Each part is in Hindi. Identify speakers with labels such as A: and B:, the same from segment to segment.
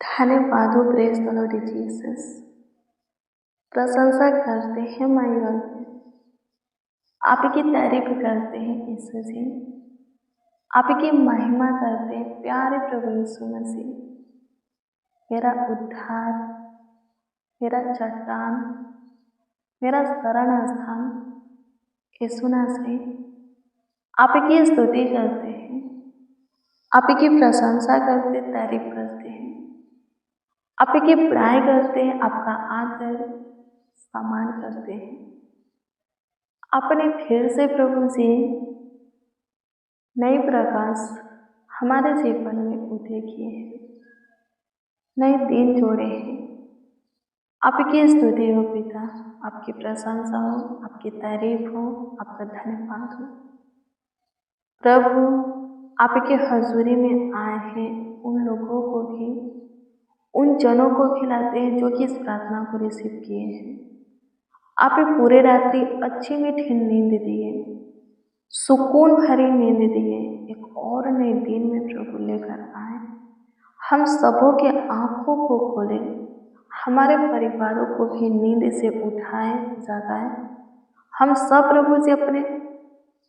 A: धन्यवाद हो, प्रेज द लॉर्ड जीसस। प्रशंसा करते हैं माय गॉड, आपकी तारीफ करते हैं यीशु जी, आपकी महिमा करते हैं प्यारे प्रभु यीशु मसीह। मेरा उद्धार, मेरा चट्टान, मेरा शरण स्थान यीशु नासरी। आपकी स्तुति करते हैं, आपकी प्रशंसा करते, तारीफ करते हैं, आपकी बड़ाई करते हैं, आपका आदर सम्मान करते हैं। आपने फिर से प्रभु जी नए प्रकाश हमारे जीवन में उदय किए हैं, नए दिन जोड़े हैं। आपकी स्तुति हो पिता, आपकी प्रशंसा हो, आपकी तारीफ हो, आपका धन्यवाद हो। प्रभु आपके हजूरी में आए हैं उन लोगों को भी, उन जनों को भी लाते हैं जो कि इस प्रार्थना को रिसीव किए हैं। आप पूरे रात्रि अच्छी मीठी नींद दिए, सुकून भरी नींद दिए, एक और नए दिन में प्रभु लेकर आए। हम सबों के आंखों को खोले, हमारे परिवारों को भी नींद से उठाए, जगाए। हम सब प्रभु जी अपने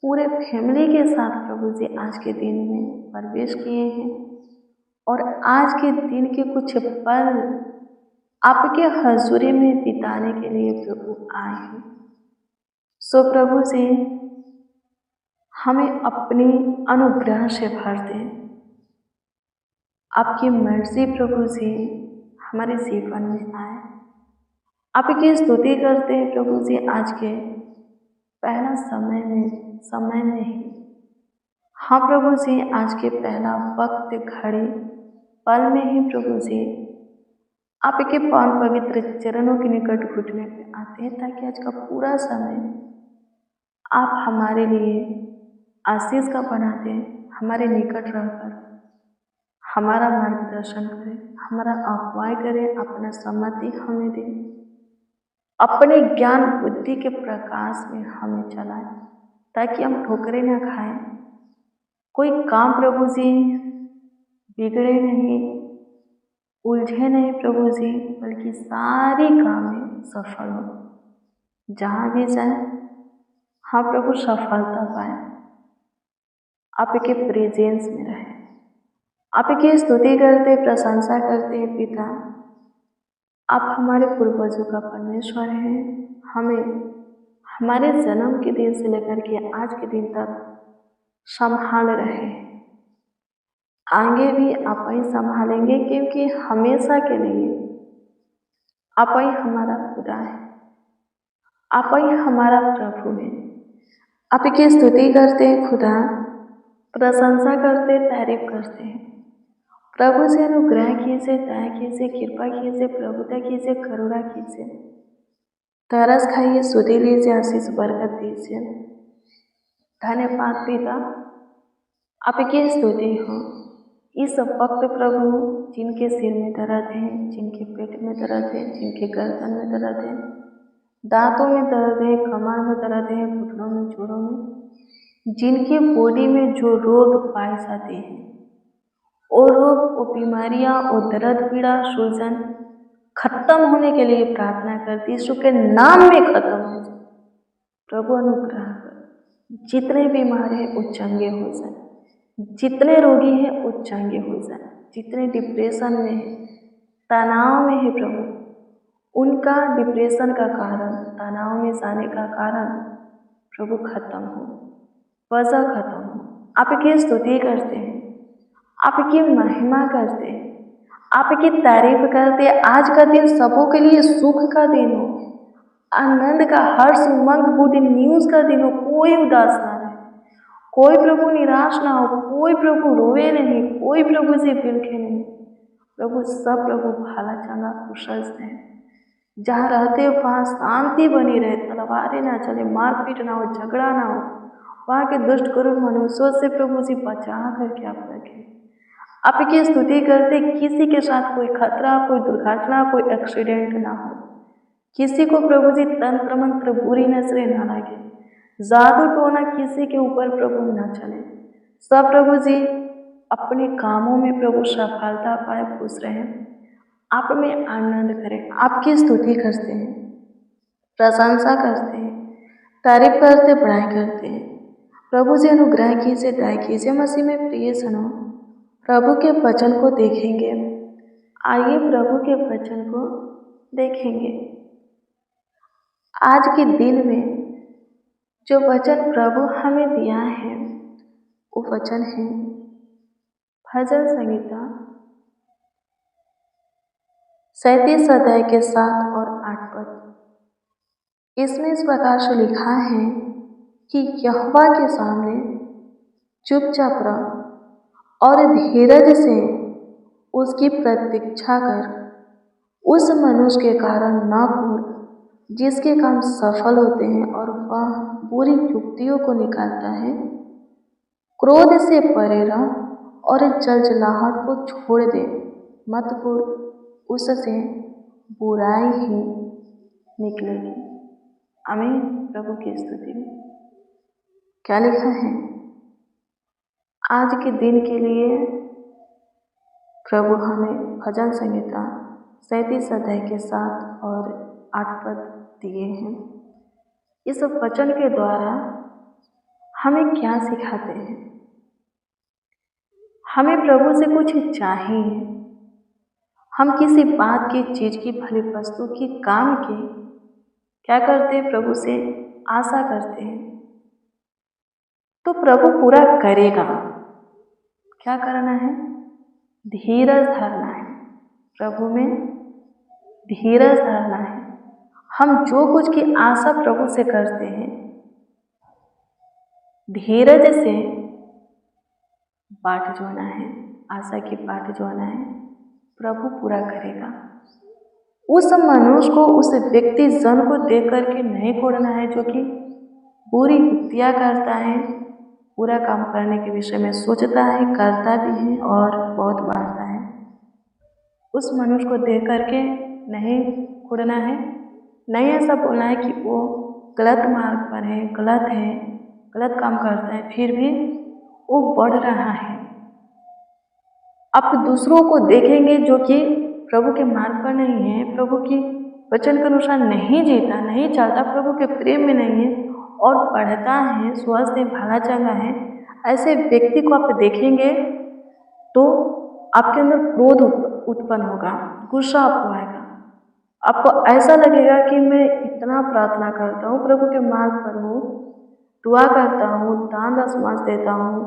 A: पूरे फैमिली के साथ प्रभु जी आज के दिन में प्रवेश किए हैं और आज के दिन के कुछ पल आपके हजूरी में बिताने के लिए प्रभु आए हैं। सो प्रभु जी हमें अपनी अनुग्रह से भर दें। आपकी मर्जी प्रभु जी हमारे जीवन में आए। आपकी स्तुति करते हैं प्रभु जी आज के पहला समय में ही। हाँ प्रभु जी आज के पहला वक्त, घड़ी, पल में ही प्रभु जी आपके पावन पवित्र चरणों के निकट घुटने पे आते हैं, ताकि आज का पूरा समय आप हमारे लिए आशीष का बना दें, हमारे निकट रहकर हमारा मार्गदर्शन करें, हमारा अगुवाई करें, अपना सम्मति हमें दें, अपने ज्ञान बुद्धि के प्रकाश में हमें चलाएं, ताकि हम ठोकरें ना खाएं। कोई काम प्रभु जी बिगड़े नहीं, उलझे नहीं प्रभु जी, बल्कि सारी कामें सफल हो। जहाँ भी जाए हाँ प्रभु सफलता पाए, आपके प्रेजेंस में रहे। आपकी स्तुति करते, प्रशंसा करते हैं पिता। आप हमारे पूर्वजों का परमेश्वर हैं। हमें हमारे जन्म के दिन से लेकर के आज के दिन तक संभाल रहे, आगे भी आप ही संभालेंगे, क्योंकि हमेशा के लिए आप ही हमारा खुदा है, आप ही हमारा प्रभु है। आपकी स्तुति करते हैं खुदा, प्रशंसा करते, तारीफ करते हैं। प्रभु से अनुग्रह कीजिए, दया कीजिए, कृपा कीजिए, प्रभुता कीजिए, करुणा कीजिए। तरस खाइए, सुधि लीजिए, आशीष बरकत दीजिए। धन्यवाद पिता, आपकी स्तुति हो। इस वक्त प्रभु जिनके सिर में दर्द है, जिनके पेट में दर्द है, जिनके गर्दन में दर्द है, दांतों में दर्द है, कमर में दर्द है, घुटनों में, जोड़ों में, जिनकी बॉडी में जो रोग पाए जाते हैं, वो रोग, वो बीमारियां, वो दर्द, पीड़ा, सूजन खत्म होने के लिए प्रार्थना करती, यीशु के नाम में खत्म हो जाए। प्रभु अनुग्रह कर, जितने बीमार हैं वो चंगे हो जाए, जितने रोगी हैं वो चंगे हो जाए, जितने डिप्रेशन में है, तनाव में है प्रभु, उनका डिप्रेशन का कारण, तनाव में जाने का कारण प्रभु खत्म हो, वजह खत्म हो। आपकी स्तुति करते हैं, आपकी महिमा करते हैं, आपकी तारीफ करते हैं। आज का दिन सबों के लिए सुख का दिन हो, आनंद का, हर्ष, उमंग, गुड न्यूज का दिन हो। कोई उदास ना रहे, कोई प्रभु निराश ना हो, कोई प्रभु रोए नहीं, कोई प्रभु से बिलखे नहीं। प्रभु सब प्रभु भला चंगा कुशल से हैं। जहाँ रहते हो वहाँ शांति बनी रहे, तलवारें ना चले, मारपीट ना हो, झगड़ा ना हो। वहाँ के दुष्ट क्रूर मनुष्यों से प्रभु जी बचा करके आप रखें। आपकी स्तुति करते, किसी के साथ कोई खतरा, कोई दुर्घटना, कोई एक्सीडेंट ना हो, किसी को प्रभु जी तंत्र मंत्र बुरी नजरें ना लगे, जादू टोना किसी के ऊपर प्रभु ना चले। सब प्रभु जी अपने कामों में प्रभु सफलता पाए, खुश रहें। आप में आनंद करें, आपकी स्तुति करते हैं, प्रशंसा करते हैं, तारीफ करते, बड़ाई करते हैं। प्रभु से अनुग्रह कीजिए, दया कीजिए। मसीह में प्रिय सनो, प्रभु के वचन को देखेंगे। आइए प्रभु के वचन को देखेंगे। आज के दिन में जो वचन प्रभु हमें दिया है वो वचन है भजन संहिता 37 अध्याय के 7 और 8 पद। इसमें इस प्रकार से लिखा है कि यहोवा के सामने चुपचाप रह और धीरज से उसकी प्रतीक्षा कर। उस मनुष्य के कारण न कूद जिसके काम सफल होते हैं और वह बुरी युक्तियों को निकालता है। क्रोध से परे रह और जलजलाहट को छोड़ दे, मत कूद, उससे बुराई ही निकलेगी। आमीन। प्रभु की स्तुति। क्या लिखा है आज के दिन के लिए? प्रभु हमें भजन संहिता 37 अध्याय के 7 और 8 पद दिए हैं। इस वचन के द्वारा हमें क्या सिखाते हैं? हमें प्रभु से कुछ चाहिए। हम किसी बात की, चीज की, भली वस्तु की, काम की क्या करते हैं? प्रभु से आशा करते हैं तो प्रभु पूरा करेगा। क्या करना है? धीरज धरना है। प्रभु में धीरज धरना है। हम जो कुछ की आशा प्रभु से करते हैं, धीरज से बाट जोना है, आशा की बाट जोना है। प्रभु पूरा करेगा। उस मनुष्य को, उस व्यक्ति जन को देख करके नहीं छोड़ना है जो कि बुरी युक्तियाँ करता है, पूरा काम करने के विषय में सोचता है, करता भी है और बहुत बांटता है। उस मनुष्य को देख करके नहीं छोड़ना है, नहीं ऐसा बोलना है कि वो गलत मार्ग पर है, गलत काम करता है, फिर भी वो बढ़ रहा है। आप दूसरों को देखेंगे जो कि प्रभु के मार्ग पर नहीं है, प्रभु की वचन के अनुसार नहीं जीता, नहीं चलता, प्रभु के प्रेम में नहीं है और बढ़ता है, स्वस्थ है, भला चंगा है, ऐसे व्यक्ति को आप देखेंगे तो आपके अंदर क्रोध उत्पन्न होगा, गुस्सा आपको आएगा। आपको ऐसा लगेगा कि मैं इतना प्रार्थना करता हूँ, प्रभु के मार्ग पर हूँ, दुआ करता हूँ, दान दशमांश देता हूँ,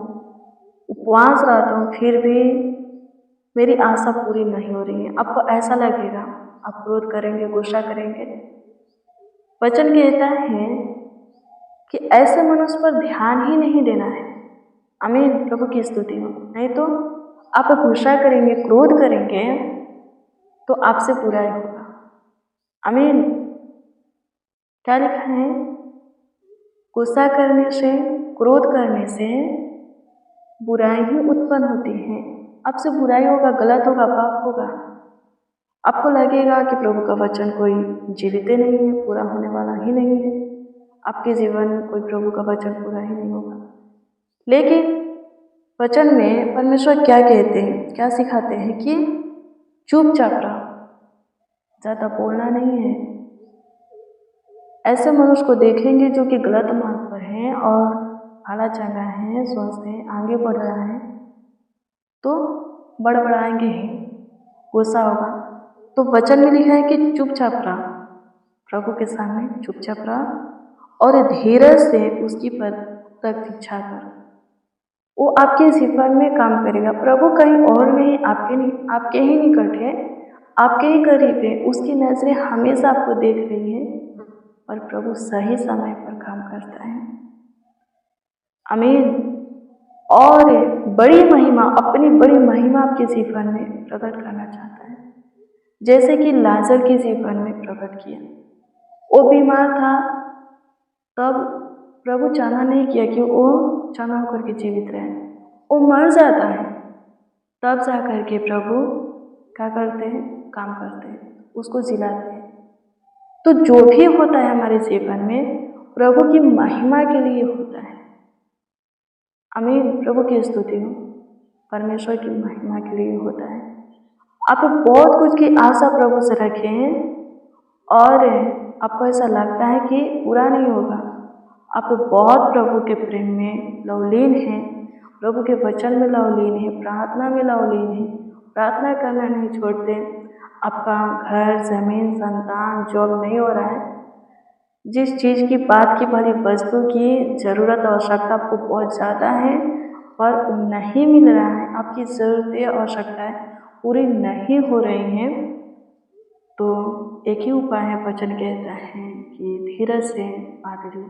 A: उपवास रहता हूँ, फिर भी मेरी आशा पूरी नहीं हो रही है। आपको ऐसा लगेगा, आप क्रोध करेंगे, गुस्सा करेंगे। वचन कहता है कि ऐसे मनुष्य पर ध्यान ही नहीं देना है। आमीन। प्रभु की स्तुति हो। नहीं तो आप गुस्सा करेंगे, क्रोध करेंगे तो आपसे बुराई होगा। आमीन। क्या लिखा है? गुस्सा करने से, क्रोध करने से बुराई ही उत्पन्न होती है। आपसे बुराई होगा, गलत होगा, पाप होगा। आपको लगेगा कि प्रभु का वचन कोई जीवित नहीं है, पूरा होने वाला ही नहीं है, आपके जीवन में कोई प्रभु का वचन पूरा ही नहीं होगा। लेकिन वचन में परमेश्वर क्या कहते हैं, क्या सिखाते हैं कि चुपचाप रहो, ज़्यादा बोलना नहीं है। ऐसे मनुष्य को देखेंगे जो कि गलत मार्ग पर है और भला चंगा है, स्वस्थ है, आगे बढ़ रहा है, तो बड़बड़ाएंगे ही, गुस्सा होगा। तो वचन में लिखा है कि चुपचाप रहो, प्रभु के सामने चुपचाप रहो और धीरज से उसकी प्रतीक्षा करो। वो आपके जीवन में काम करेगा। प्रभु कहीं और नहीं, आपके ही निकट है, आपके ही करीब है। उसकी नजरें हमेशा आपको देख रही है और प्रभु सही समय पर काम करता है। आमीन। और बड़ी महिमा, अपनी बड़ी महिमा आपके जीवन में प्रकट करना चाहता है, जैसे कि लाजर के जीवन में प्रकट किया। वो बीमार था, तब प्रभु चाहना नहीं किया कि वो चंगा होकर के जीवित रहे, वो मर जाता है, तब जा करके प्रभु क्या करते हैं? काम करते हैं, उसको जिलाते हैं। तो जो भी होता है हमारे जीवन में प्रभु की महिमा के लिए होता है। आमीन। प्रभु की स्तुति हो। परमेश्वर की महिमा के लिए होता है आप बहुत कुछ की आशा प्रभु से रखे हैं और आपको ऐसा लगता है कि पूरा नहीं होगा। आप बहुत प्रभु के प्रेम में लवलीन हैं, प्रभु के वचन में लवलीन हैं, प्रार्थना में लवलीन हैं, प्रार्थना करना नहीं छोड़ते। आपका घर, जमीन, संतान, जॉब नहीं हो रहा है, जिस चीज़ की बात की भली वस्तु की ज़रूरत आवश्यकता आपको बहुत ज़्यादा है पर नहीं मिल रहा है, आपकी ज़रूरतें आवश्यकताएं पूरी नहीं हो रही हैं, तो एक ही उपाय है। वचन कहता है कि धीरज से बात लो,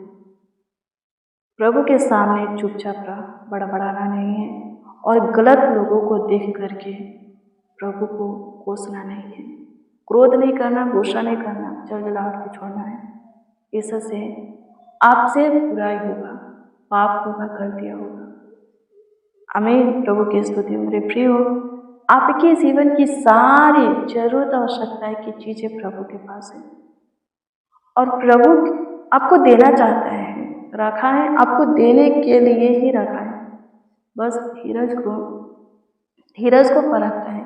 A: प्रभु के सामने चुपचाप रह, बड़बड़ाना नहीं है और गलत लोगों को देख करके प्रभु को कोसना नहीं है, क्रोध नहीं करना, गुस्सा नहीं करना, जलजलाहट को छोड़ना है। इससे आपसे बुराई होगा, पाप होगा, गलतियाँ होगा। आमीन। प्रभु की स्तुति। मेरे प्रिय हो, आपके जीवन की सारी जरूरत आवश्यकताएं की चीजें प्रभु के पास है और प्रभु आपको देना चाहता है, रखा है आपको देने के लिए ही रखा है। बस धीरज को परखता है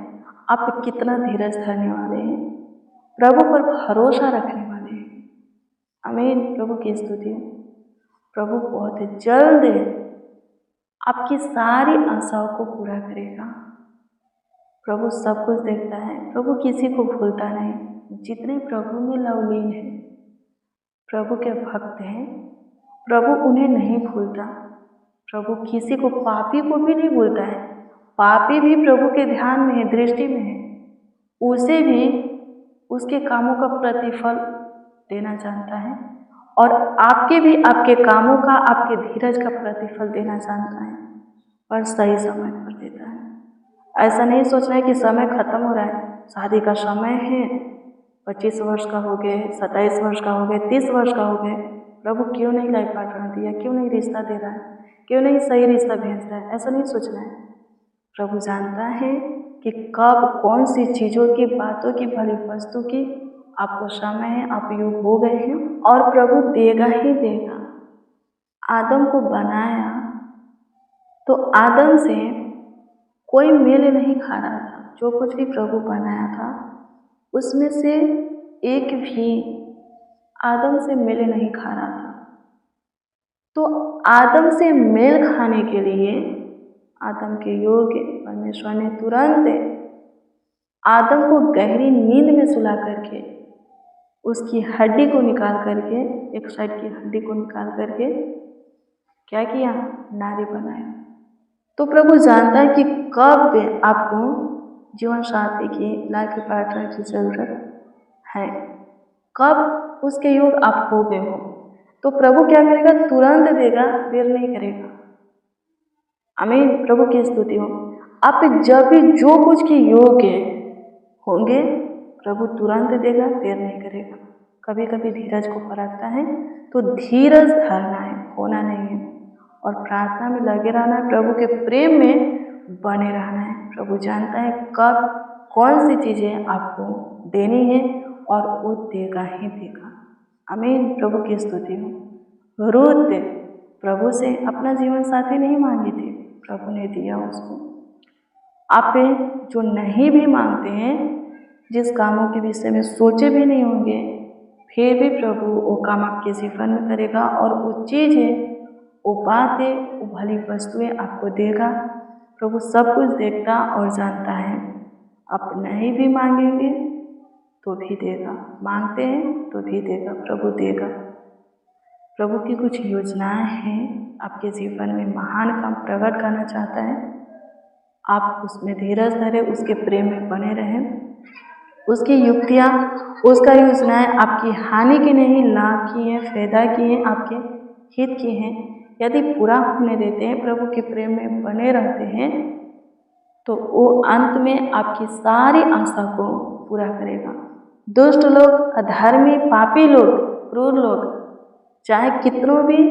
A: आप कितना धीरज धरने वाले हैं, प्रभु पर भरोसा रखने वाले हैं। आमीन। प्रभु की स्तुति। प्रभु बहुत जल्द आपकी सारी आशाओं को पूरा करेगा। प्रभु सब कुछ देखता है, प्रभु किसी को भूलता नहीं। जितने प्रभु में लवलीन है, प्रभु के भक्त हैं, प्रभु उन्हें नहीं भूलता। प्रभु किसी को, पापी को भी नहीं भूलता है। पापी भी प्रभु के ध्यान में है, दृष्टि में है, उसे भी उसके कामों का प्रतिफल देना जानता है और आपके भी आपके कामों का, आपके धीरज का प्रतिफल देना जानता है और सही समय पर देता है। ऐसा नहीं सोचना है कि समय खत्म हो रहा है, शादी का समय है, 25 वर्ष का हो गए, 27 वर्ष का हो गए, 30 वर्ष का हो गए, प्रभु क्यों नहीं लाइफ पार्टनर दिया, क्यों नहीं रिश्ता दे रहा है, क्यों नहीं सही रिश्ता भेज रहा है। ऐसा नहीं सोचना है। प्रभु जानता है कि कब कौन सी चीज़ों की, बातों की, भली वस्तु की आपको समय है, आप योग हो गए हैं और प्रभु देगा ही देगा। आदम को बनाया तो आदम से कोई मेल नहीं खा रहा था। जो कुछ भी प्रभु बनाया था उसमें से एक भी आदम से मेल नहीं खा रहा था। तो आदम से मेल खाने के लिए आदम के योग्य परमेश्वर ने तुरंत आदम को गहरी नींद में सुला करके उसकी हड्डी को निकाल करके, एक साइड की हड्डी को निकाल करके क्या किया, नारी बनाया। तो प्रभु जानता है कि कब आपको जीवन साथी की, लाइफ पार्टनर की जरूरत है, कब उसके योग आप हो गए हो। तो प्रभु क्या करेगा, तुरंत देगा, देर नहीं करेगा। आमीन। प्रभु की स्तुति हो। आप जब भी जो कुछ के योग्य होंगे प्रभु तुरंत देगा, देर नहीं करेगा। कभी कभी धीरज को परखता है, तो धीरज धरना है, होना नहीं है और प्रार्थना में लगे रहना है, प्रभु के प्रेम में बने रहना है। प्रभु जानता है कब कौन सी चीज़ें आपको देनी है और वो देगा ही देगा। आमीन। प्रभु की स्तुति हो। रूत प्रभु से अपना जीवन साथी नहीं मांगी थी, प्रभु ने दिया उसको। आप जो नहीं भी मांगते हैं, जिस कामों के विषय में सोचे भी नहीं होंगे, फिर भी प्रभु वो काम आपके जीवन में करेगा और वो चीज़ है, वो बात है, वो भली वस्तुएं आपको देगा। प्रभु सब कुछ देखता और जानता है। आप नहीं भी मांगेंगे तो भी देगा, मांगते हैं तो भी देगा, प्रभु देगा। प्रभु की कुछ योजनाएं हैं आपके जीवन में, महान काम प्रकट करना चाहता है। आप उसमें धीरज धरे, उसके प्रेम में बने रहें। उसकी युक्तियाँ, उसका योजनाएं आपकी हानि की नहीं, लाभ की हैं, फायदा की हैं, आपके हित की हैं। यदि पूरा होने देते हैं, प्रभु के प्रेम में बने रहते हैं, तो वो अंत में आपकी सारी आशा को पूरा करेगा। दुष्ट लोग, अधर्मी, पापी लोग, क्रूर लोग चाहे कितनों भी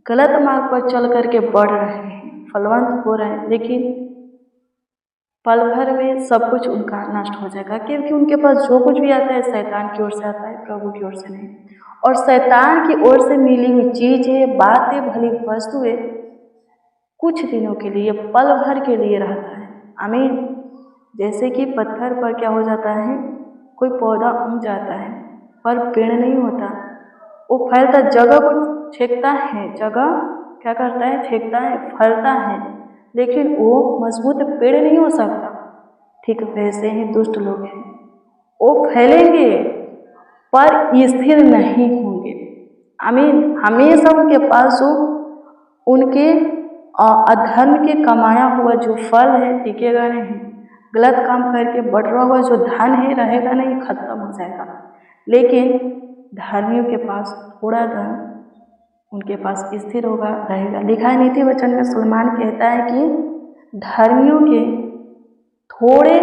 A: गलत मार्ग पर चल करके बढ़ रहे हैं, फलवंत हो रहे हैं, लेकिन पल भर में सब कुछ उनका नष्ट हो जाएगा, क्योंकि उनके पास जो कुछ भी आता है शैतान की ओर से आता है, प्रभु की ओर से नहीं। और शैतान की ओर से मिली हुई चीज़ें, बातें, भली वस्तुएं कुछ दिनों के लिए, पल भर के लिए रहता है। आमीन। जैसे कि पत्थर पर क्या हो जाता है, कोई पौधा उग जाता है पर पेड़ नहीं होता, वो फैलता, जगह को छेकता है, जगह क्या करता है, छेकता है, फैलता है, लेकिन वो मजबूत पेड़ नहीं हो सकता। ठीक वैसे ही दुष्ट लोग हैं, वो फैलेंगे पर स्थिर नहीं होंगे। आमीन। हमेशा उनके पास जो उनके अधर्म के कमाया हुआ जो फल है टिकेगा नहीं, गलत काम करके बढ़ा हुआ जो धन है रहेगा नहीं, खत्म हो जाएगा। लेकिन धर्मियों के पास थोड़ा धन उनके पास स्थिर होगा, रहेगा। लिखा है नीति वचन में, सुलेमान कहता है कि धर्मियों के थोड़े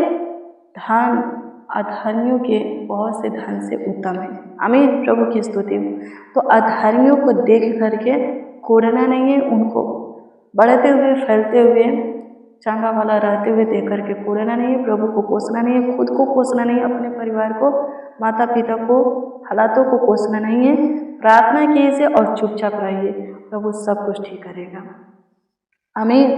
A: धन अधर्मियों के बहुत से धन से उत्तम है। आमीन। प्रभु की स्तुति हो। तो अधर्मियों को देख करके कोरना नहीं है, उनको बढ़ते हुए फैलते हुए चांगा वाला रहते हुए देख करके कोरना नहीं है, प्रभु को कोसना नहीं है, खुद को कोसना नहीं है, अपने परिवार को, माता पिता को, हालातों को कोसना नहीं है। प्रार्थना कीजिए और चुपचाप रहिए, प्रभु सब कुछ ठीक करेगा। आमीन।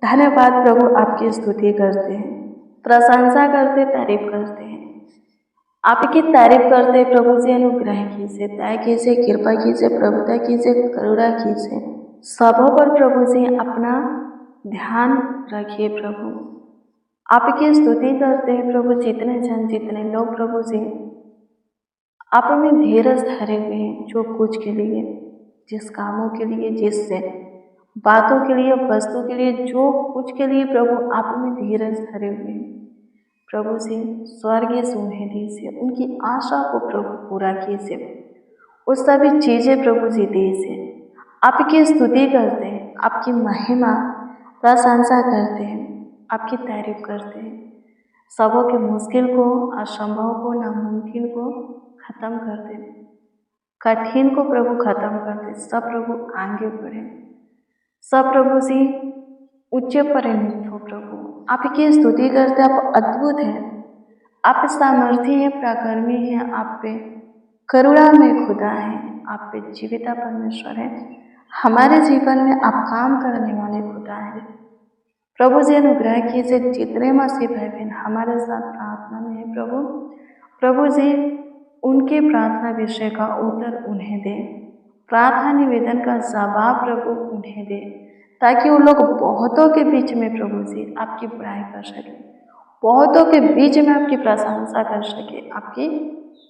A: धन्यवाद प्रभु, आपकी स्तुति करते हैं, प्रशंसा करते, तारीफ करते हैं, आपकी तारीफ करते प्रभु जी। अनुग्रह कीजिए, दया कीजिए, कृपा कीजिए, प्रभुता कीजिए, करुणा कीजिए सबों पर प्रभु जी। अपना ध्यान रखिए प्रभु, आपकी स्तुति करते हैं प्रभु। जितने जन, जितने लोग प्रभु जी आप में धीरज धरे हुए हैं, जो कुछ के लिए, जिस कामों के लिए, जिससे बातों के लिए, वस्तु के लिए, जो कुछ के लिए प्रभु आप में धीरज धरे हुए हैं प्रभु जी, स्वर्गीय सुने दीजिए, उनकी आशा को प्रभु पूरा कीजिए। वो सभी चीज़ें प्रभु जी दीजिए। आपकी स्तुति करते हैं, आपकी महिमा प्रशंसा करते हैं, आपकी तारीफ करते हैं। सबों के मुश्किल को, असंभव को, नामुमकिन को खत्म कर दे, कठिन को प्रभु खत्म कर दे। सब प्रभु आगे बढ़े, सब प्रभु जी ऊंचे परिणित हो प्रभु। आपकी स्तुति करते, आप अद्भुत हैं, आप सामर्थ्य हैं, पराक्रमी हैं, आप पे करुणा में खुदा है, आप पे जीविता परमेश्वर है। हमारे जीवन में आप काम करने वाले खुदा है प्रभु जी। अनुग्रह कीजिए, जितने मसीह भाई बहन हमारे साथ प्रार्थना में है प्रभु, प्रभु जी उनके प्रार्थना विषय का उत्तर उन्हें दे, प्रार्थना निवेदन का जवाब प्रभु उन्हें दे, ताकि वो लोग बहुतों के बीच में प्रभु जी आपकी बुराई कर सके, बहुतों के बीच में आपकी प्रशंसा कर सके, आपकी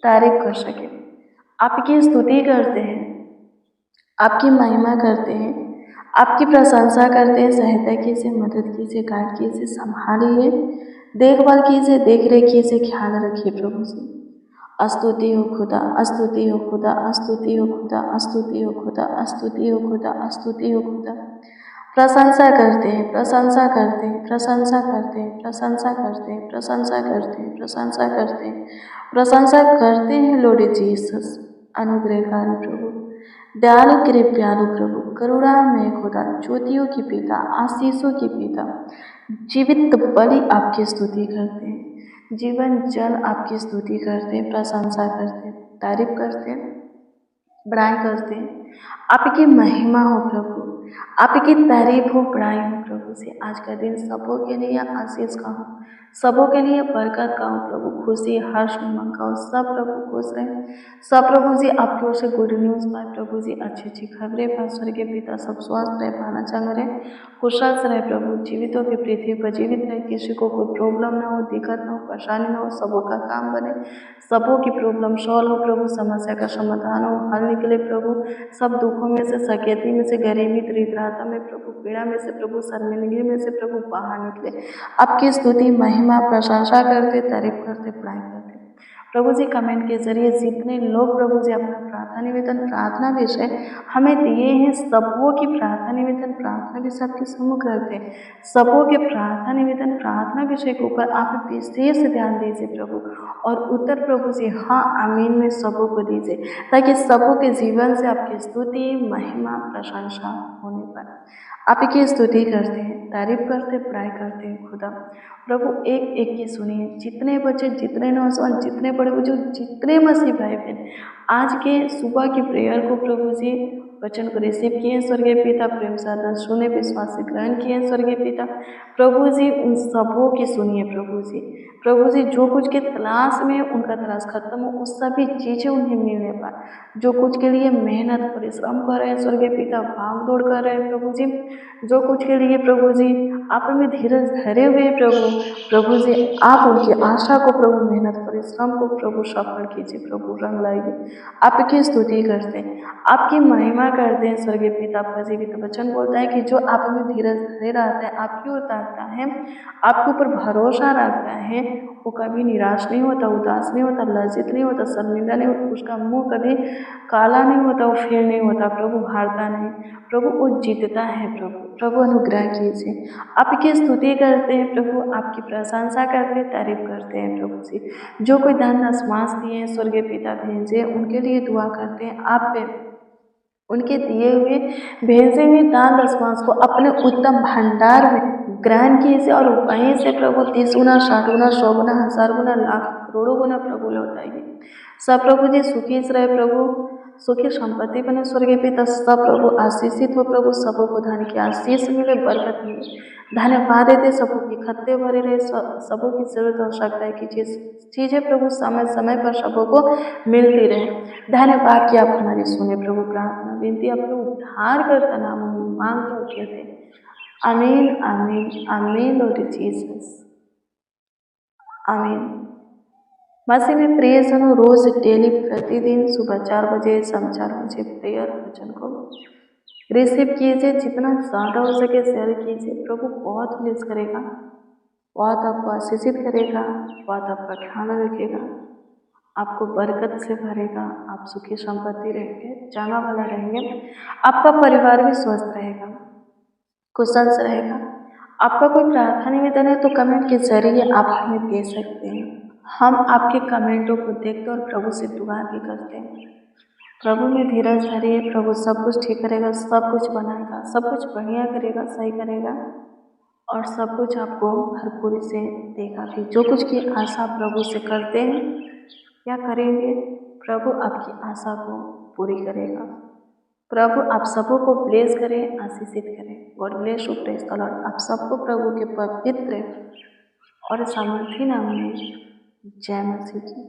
A: तारीफ कर सके। आपकी स्तुति करते हैं, आपकी महिमा करते हैं, आपकी प्रशंसा करते हैं। सहायता कीजिए, मदद कीजिए, गाइड कीजिए, संभालिए, देखभाल कीजिए, देख रेख कीजिए, ख्याल रखिए प्रभु जी। स्तुति हो खुदा, स्तुति हो खुदा, स्तुति हो खुदा, स्तुति हो खुदा, स्तुति हो खुदा, स्तुति हो खुदा। प्रशंसा करते हैं, प्रशंसा करते हैं, प्रशंसा करते हैं, प्रशंसा करते हैं, प्रशंसा करते हैं, प्रशंसा करते हैं, प्रशंसा करते हैं लॉर्ड जीसस। अनुग्रहकारी प्रभु, दयालु कृपालु प्रभु, करुणा में खुदा, ज्योतियों की पिता, आशीषों की पिता, जीवित बलि आपकी स्तुति करते हैं, जीवन जल आपकी स्तुति करते हैं, प्रशंसा करते हैं, तारीफ करते हैं, बड़ाई करते हैं। आपकी महिमा हो प्रभु, आपकी तारीफ हो, बड़ाई हो प्रभु से। आज का दिन सबों के लिए आशीष का हो, सबों के लिए बरकत का हो प्रभु, खुशी, हर्ष, उमंग का हो। सब प्रभु खुश रहे, सब प्रभु जी आपकी ओर से गुड न्यूज़ पाए प्रभु जी, अच्छी अच्छी खबरें पाए। स्वर्गीय पिता सब स्वस्थ रहे, पाना चंग रहे, कुशल से रहे प्रभु, जीवितों की पृथ्वी पर जीवित रहे, किसी को कोई प्रॉब्लम ना हो, दिक्कत ना हो, परेशानी ना हो, सबों का काम बने, सबों की प्रॉब्लम सॉल्व हो प्रभु, समस्या का समाधान हो, हल निकले प्रभु, सब दुखों में से, सकेती में से, गरीबी, दरिद्रता में प्रभु, पीड़ा में से प्रभु, शर्मिंदगी में से प्रभु बाहर निकले। आपकी स्तुति, महिमा, प्रशंसा करते, तारीफ करते, पढ़ाई करते प्रभु जी। कमेंट के जरिए जितने लोग प्रभु जी अपना प्रार्थना निवेदन, प्रार्थना विषय हमें दिए हैं, सबों की प्रार्थना निवेदन, प्रार्थना विषय आपके सम्मुख रखते हैं। सबों के प्रार्थना निवेदन, प्रार्थना विषय के ऊपर आप विशेष ध्यान दीजिए प्रभु, और उत्तर प्रभु जी हाँ आमीन में सबों को दीजिए, ताकि सबों के जीवन से आपकी स्तुति, महिमा, प्रशंसा होने पर आपकी स्तुति करते हैं, तारीफ करते, पढ़ाई करते हैं खुदा। प्रभु एक एक की सुनिए, जितने बच्चे, जितने नौजवान, जितने बड़े बुजुर्ग, जितने मसीह भाई बहन आज के सुबह की प्रेयर को प्रभु जी वचन को रिसीव किए स्वर्गीय पिता, प्रेम से आदर सुने, विश्वास से ग्रहण किए स्वर्गीय पिता। प्रभु जी उन सबों की सुनिए प्रभु जी। प्रभु जी जो कुछ के तलाश में उनका तलाश खत्म हो, उस सभी चीज़ें उन्हें मिलने पाए। जो कुछ के लिए मेहनत परिश्रम कर रहे हैं स्वर्गीय पिता, भाग दौड़ कर रहे हैं प्रभु जी, जो कुछ के लिए प्रभु जी आप में धीरज धरे हुए प्रभु जी आप उनकी आशा को प्रभु, मेहनत परिश्रम को प्रभु सफल कीजिए प्रभु, रंग लाइए। आपकी स्तुति करते हैं, आपकी महिमा करते हैं स्वर्गीय पिता। आपका जीवित वचन बोलता है कि जो आप में धीरज धरे रहता है, आपकी ओर ताकता है, आपके ऊपर भरोसा रखता है, वो कभी निराश नहीं होता, उदास नहीं होता, लज्जित नहीं होता, शर्मिंदा नहीं होता, उसका मुंह कभी काला नहीं होता, वो फेल नहीं होता प्रभु, हारता नहीं प्रभु, वो जीतता है प्रभु। प्रभु अनुग्रह कीजिए, आपकी स्तुति करते हैं प्रभु, आपकी प्रशंसा करते हैं, तारीफ करते हैं प्रभु जी। जो कोई दान दशमांश दिए हैं स्वर्गीय पिता भेजे, उनके लिए दुआ करते हैं, आप पे उनके दिए हुए भेजे हुए दान दशमांश को अपने उत्तम भंडार में ग्रहण कीजिए और वहीं से प्रभु 30 गुना, 60 गुना, 100 गुना, 1000 गुना, लाख, करोड़ों गुना प्रभु लौटाइए। सब प्रभु जी सुखी रहे प्रभु, सुखी संपत्ति बने स्वर्गीय पिता, सब प्रभु आशीषित हो प्रभु, सबों को धन की आशीष मिले, बरकत मिले, धन्यवाद देते, सबों की खत्ते भरे रहे, सबों की जरूरत आवश्यकता की चीज़ें प्रभु समय समय पर सबों को मिलती रहे। धन्यवाद कि आप हमारी सुने प्रभु, प्रार्थना विनती अपने उद्धार करता नाम में मांग कर कहते हैं, आमीन आमीन आमीन लॉर्ड जीसस, आमीन। मसीह में प्रिय जनों, रोज डेली प्रतिदिन सुबह 4 बजे, शाम 4 बजे प्रेयर वचन को रिसीव कीजिए, जितना ज़्यादा हो सके शेयर कीजिए। प्रभु बहुत ब्लेस करेगा, बहुत आपको आशीषित करेगा, बहुत आपका ख्याल रखेगा, आपको बरकत से भरेगा, आप सुखी संपत्ति रहेंगे, चंगा वाला रहेंगे, आपका परिवार भी स्वस्थ रहेगा, कुशल से रहेगा। आपका कोई प्रार्थना निवेदन है तो कमेंट के जरिए आप हमें दे सकते हैं, हम आपके कमेंटों को देखते और प्रभु से दुआ भी करते हैं। प्रभु में धीरज धरिए, प्रभु सब कुछ ठीक करेगा, सब कुछ बनाएगा, सब कुछ बढ़िया करेगा, सही करेगा और सब कुछ आपको भरपूरी से देगा भी। जो कुछ की आशा प्रभु से करते हैं या करेंगे, प्रभु आपकी आशा को पूरी करेगा। प्रभु आप सबों को ब्लेस करें, आशीषित करें। God bless you, praise the Lord. आप सबको प्रभु के पवित्र और सामर्थी नाम में जय मसीह की।